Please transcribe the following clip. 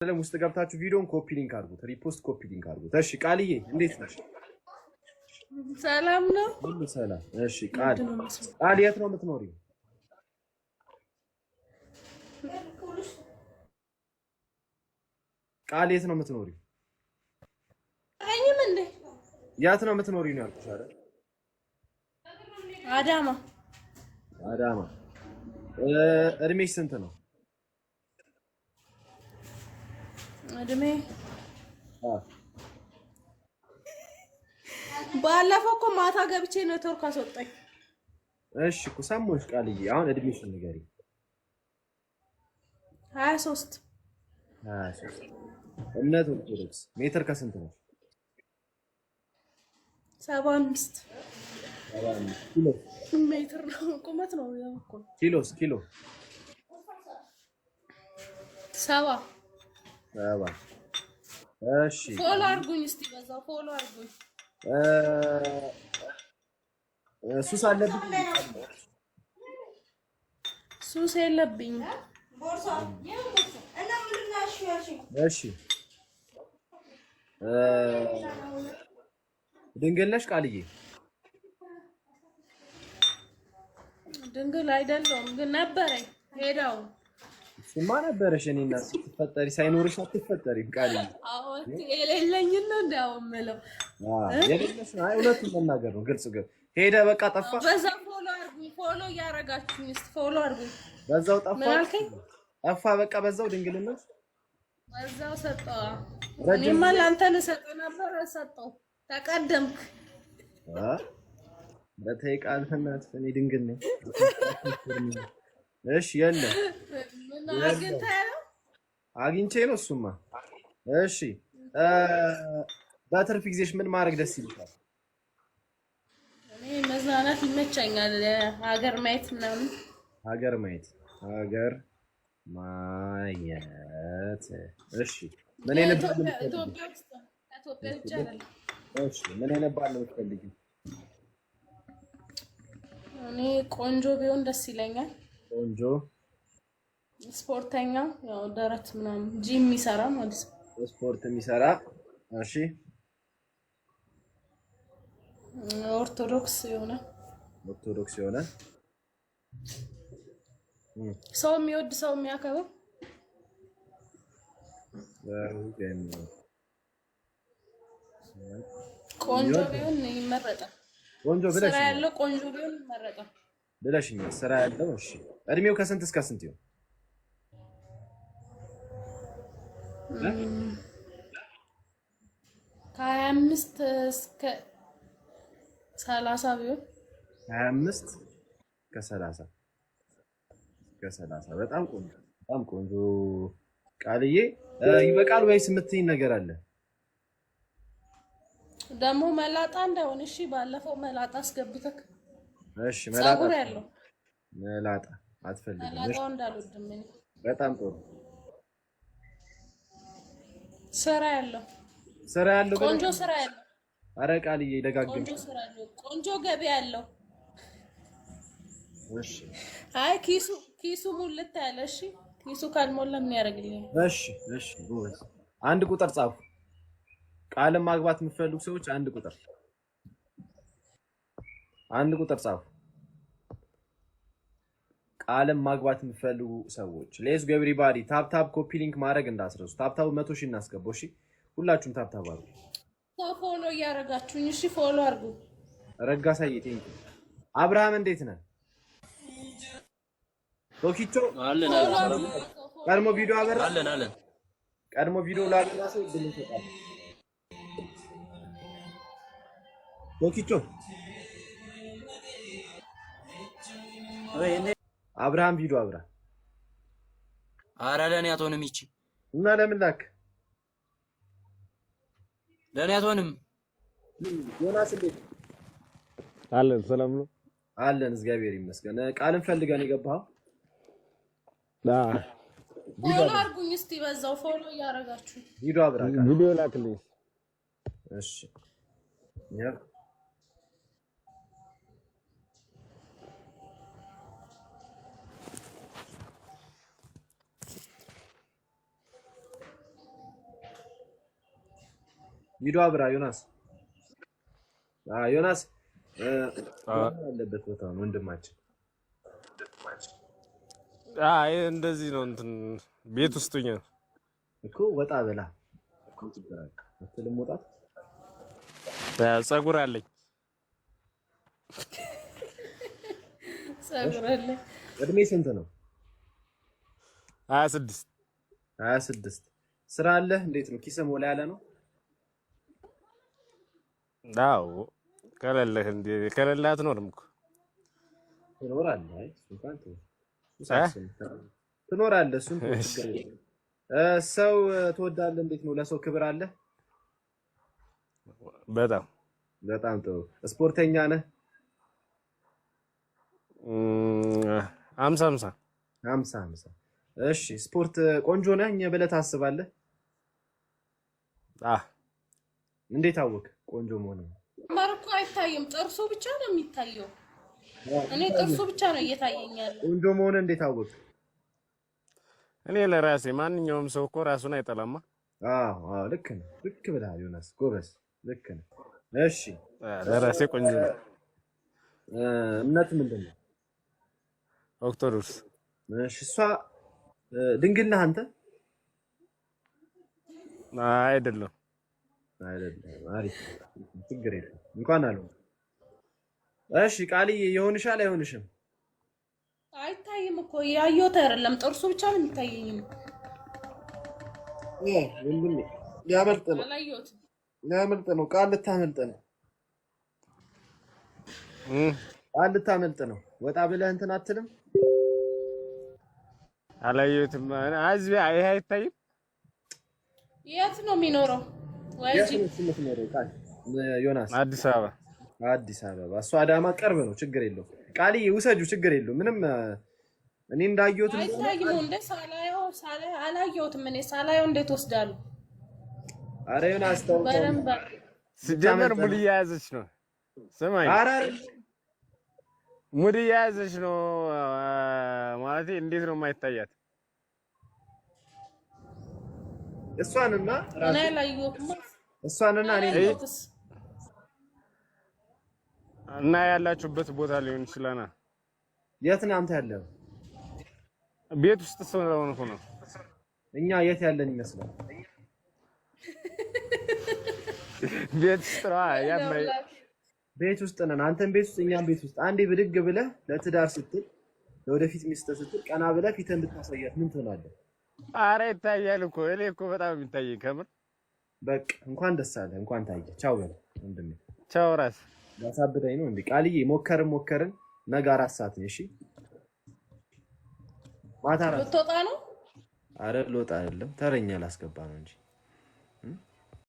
ሰላም ውስጥ ገብታችሁ ቪዲዮን ኮፒ ሊንክ አድርጉት፣ ሪፖስት ኮፒ ሊንክ አድርጉት። እሺ ቃልዬ እንዴት ነሽ? ሰላም ነው ሁሉ ሰላም። እሺ ቃል የት ነው የምትኖሪው? ቃል የት ነው የምትኖሪው? አይኝም እንዴ የት ነው የምትኖሪው ነው ያልኩሽ አይደል? አዳማ። አዳማ። እድሜሽ ስንት ነው? እድሜ ባለፈው እኮ ማታ ገብቼ ኔትወርክ አስወጣኝ። እሺ እኮ ሰሞሽ ቃልዬ አሁን እድሜሽን ንገሪኝ። 23 እምነት ኦርቶዶክስ። ሜትር ከስንት ነው? 75 ኪሎ ሜትር ነው ቁመት ነው ያው እኮ ኪሎስ ኪሎ 70 እሺ ፎሎ አድርጉኝ እስቲ በዛው ፎሎ አድርጉኝ። ሱስ አለብኝ? ሱስ የለብኝ። እሺ ድንግል ነሽ ቃልዬ? ድንግል አይደለሁም ግን ነበረኝ ሄዳው እሱማ ነበረሽ። እኔና ስትፈጠሪ ሳይኖርሽ አትፈጠሪም ቃልዬ። አዎ የሌለኝ ነው እንደው የምለው የሌለሽ ነው። አይ እውነቱን መናገር ነው። ግልጽ ግን ሄደ በቃ ጠፋ። በዛ ፎሎ አድርጉኝ። ፎሎ እያደረጋችሁኝ እስቲ ፎሎ አድርጉኝ። በዛው ጠፋ ጠፋ በቃ በዛው ድንግልነት በዛው ሰጠው። እኔማ ላንተ ልሰጥ ነበር ሰጠው። ተቀደምክ። በተይ ቃል እናት እኔ ድንግል ነኝ። እሺ የለም አግኝቼ ነው እሱማ። እሺ በትርፍ ጊዜሽ ምን ማድረግ ደስ ይልሻል? እኔ መዝናናት ይመቸኛል። ሀገር ማየት ምናምን። ሀገር ማየት እሺ ምን አይነት ኢትዮጵያ ውስጥ ብቻ አይደለም። እሺ ምን አይነት ባል ነው የምትፈልጊው? እኔ ቆንጆ ቢሆን ደስ ይለኛል። ቆንጆ ስፖርተኛ፣ ያው ደረት ምናምን ጂም የሚሰራ ማለት ነው። ስፖርት የሚሰራ። እሺ ኦርቶዶክስ የሆነ ሰው የሚወድ ሰው የሚያከብር ቆንጆ ቢሆን ይመረጣል። ቆንጆ ብለሽ ስራ ያለው ቆንጆ ቢሆን ይመረጣል ብለሽኛል። ስራ ያለው። እሺ እድሜው ከስንት እስከ ስንት ይሆን? ከ25 እስከ 30 ቢሆን 25 እስከ 30 በጣም ቆንጆ ቃልዬ። ይበቃል ወይስ የምትይኝ ነገር አለ? ደግሞ መላጣ እንዳይሆን እሺ። ባለፈው መላጣ አስገብተክ። እሺ መላጣ ያለው መላጣ አትፈልግም? እሺ መላጣው እንዳልወድም እኔ። በጣም ጥሩ። ስራ ያለው ቆንጆ ስራ ያለው። ኧረ ቃልዬ ደጋግም። ቆንጆ ስራ ያለው ቆንጆ ገቢ ያለው። እሺ አይ ኪሱ ሙልት ያለ። እሺ ኪሱ ካልሞላ ምን ያደርግልኝ? እሺ ጎበዝ። አንድ ቁጥር ጻፉ። ቃል ማግባት የምትፈልጉ ሰዎች አንድ ቁጥር ጻፉ። ቃልም ማግባት የምትፈልጉ ሰዎች ሌስ ገብሪ ባዲ ታፕ ኮፒ ሊንክ ማድረግ እንዳስረሱ። ታፕ 100 ሺህ እናስገባው። እሺ ሁላችሁም ታፕ አድርጉ። ፎሎ እያደረጋችሁኝ። እሺ ፎሎ አድርጉ። ረጋሳዬ ቴንክ አብርሃም እንዴት ነህ? ቶኪቾ አለን ቀድሞ ቪዲዮ አበራ አለን ቀድሞ ቪዲዮ ላገራ ሰው ድል ይሰጣል። ቶኪቾ አብርሃም ቪዲዮ አብራ። ኧረ ለኔ አትሆንም ይቺ። እና ለምን ላክ? ለኔ አትሆንም። ዮናስ እንዴት አለን? ሰላም ነው አለን፣ እግዚአብሔር ይመስገን። ቃልን ፈልገን የገባው ፎሎ አድርጉኝ እስቲ በዛው ፎሎ እያደረጋችሁ ቪዲዮ አብራ። ቪዲዮ ላክልኝ። እሺ ያ ቪዲዮ አብራ ዮናስ ዮናስ ያለበት ቦታ ነው ወንድማችን። አይ እንደዚህ ነው እንትን ቤት ውስጥ ሆኜ እኮ ወጣ በላ ወጣት ፀጉር አለኝ። ፀጉር አለኝ። እድሜ ስንት ነው? 26 26 ስራ አለ? እንዴት ነው? ኪስህ ሞላ ያለ ነው? አዎ ከሌለህ እንደ ከሌለህ አትኖርም እኮ ትኖራለህ። አይ እንኳን ትኖራለህ። እሱን ሰው ትወዳለህ? እንዴት ነው? ለሰው ክብር አለ? በጣም በጣም ጥሩ። ስፖርተኛ ነህ? 50-50 እሺ። ስፖርት ቆንጆ ነህ ብለህ ታስባለህ? እንዴት አወቅ ቆንጆ መሆን? ማርኮ አይታይም፣ ጥርሱ ብቻ ነው የሚታየው። እኔ ጥርሱ ብቻ ነው እየታየኝ ያለው። ቆንጆ መሆን እንዴት አወቅ? እኔ ለራሴ ማንኛውም ሰው እኮ ራሱን አይጠላማ። አዎ ልክ ነህ። ልክ ብለሃል ዮናስ፣ ጎበዝ፣ ልክ ነህ። እሺ ለራሴ ቆንጆ ነው። እምነት ምንድን ነው? ኦርቶዶክስ። እሺ እሷ ድንግል ነህ አንተ? አይደለም። አሪፍ፣ ችግር የለም እንኳን አለው። እሺ ቃልዬ ይሆንሻል አይሆንሽም? አይታይም እኮ ያየሁት አይደለም፣ ጥርሱ ብቻ ነው የሚታየኝ። ወንድሜ ሊያመልጥ ነው፣ አላየሁትም። ሊያመልጥ ነው። ቃል ልታመልጥ ነው። ቃል ልታመልጥ ነው። ወጣ ብለህ እንትን አትልም? አላየሁትም። አዝቢ ይሄ አይታይም። የት ነው የሚኖረው? ወይጂ ዮናስ አዲስ አበባ። አዲስ አበባ እሱ አዳማ ቅርብ ነው። ችግር የለውም። ቃልዬ ውሰጁ፣ ችግር የለውም። ምንም እኔ እንዳየሁት አይታይም። እንደ ሳላየው አላየሁትም። እኔ ሳላየው እንዴት ወስዳለሁ? አረ ዮናስ ተው። ሲጀመር ሙድ እየያዘች ነው። ስማኝ፣ አረ ሙድ እየያዘች ነው ማለት እንዴት ነው የማይታያት? እሷንና እኔ አላየሁትም። እሷንና እኔ እና ያላችሁበት ቦታ ሊሆን ይችላል። የት ነው አንተ ያለው? ቤት ውስጥ ስለሆንኩ ነው። እኛ የት ያለን ይመስላል? ቤት ውስጥ ነው። ቤት ውስጥ ነን። አንተም ቤት ውስጥ፣ እኛም ቤት ውስጥ። አንዴ ብድግ ብለህ ለትዳር ስትል፣ ለወደፊት ሚስት ስትል ቀና ብለህ ፊትህን ብታሳያት ምን ትሆናለህ? አረ ይታያል እኮ። እኔ እኮ በጣም የሚታየኝ ከምር። በቃ እንኳን ደስ አለህ፣ እንኳን ታየ። ቻው በል ወንድሜ። ቻው። ራስ ያሳብደኝ ነው እንዴ? ቃልዬ ሞከርን ነገ 4 ሰዓት ነው። እሺ ማታ 4 ልትወጣ ነው? አረ ልወጣ አይደለም፣ ተረኛ ላስገባ ነው እንጂ